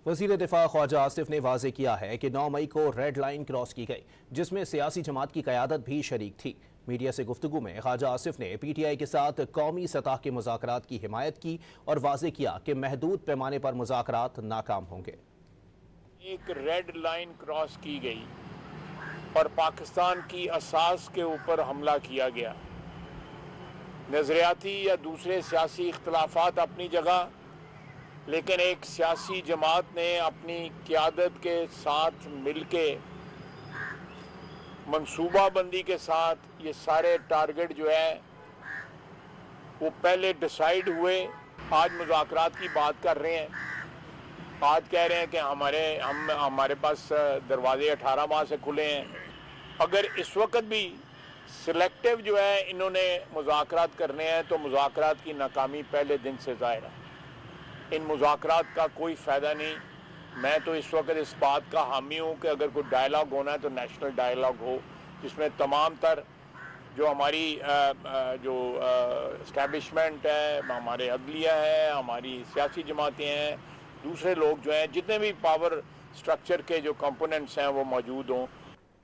वज़ीर दिफा ख्वाजा आसिफ ने वाज़ेह किया है कि 9 मई को रेड लाइन क्रॉस की गई, जिसमें सियासी जमात की क़यादत भी शरीक थी। मीडिया से गुफ्तगू में ख्वाजा आसिफ ने PTI के साथ कौमी सतह के मुज़ाकरात की हिमायत की और वाज़ेह किया कि महदूद पैमाने पर मुज़ाकरात नाकाम होंगे। एक रेड लाइन क्रॉस की गई और पाकिस्तान की असास के ऊपर हमला किया गया। नज़रियाती या दूसरे सियासी इख्तलाफात अपनी जगह, लेकिन एक सियासी जमात ने अपनी क़यादत के साथ मिलके मंसूबाबंदी के साथ ये सारे टारगेट जो है वो पहले डिसाइड हुए। आज मुज़ाकरात की बात कर रहे हैं, आज कह रहे हैं कि हमारे पास दरवाजे 18 माह से खुले हैं। अगर इस वक्त भी सिलेक्टिव जो है इन्होंने मुज़ाकरात करने हैं तो मुज़ाकरात की नाकामी पहले दिन से ज़ाहिर है। इन मुज़ाकरात का कोई फ़ायदा नहीं। मैं तो इस वक्त इस बात का हामी हूँ कि अगर कोई डायलॉग होना है तो नेशनल डायलॉग हो, जिसमें तमाम तर जो हमारी जो इस्टेब्लिशमेंट है, हमारे अदलिया है, हमारी सियासी जमातें हैं, दूसरे लोग जो हैं, जितने भी पावर स्ट्रक्चर के जो कंपोनेंट्स हैं वो मौजूद हों।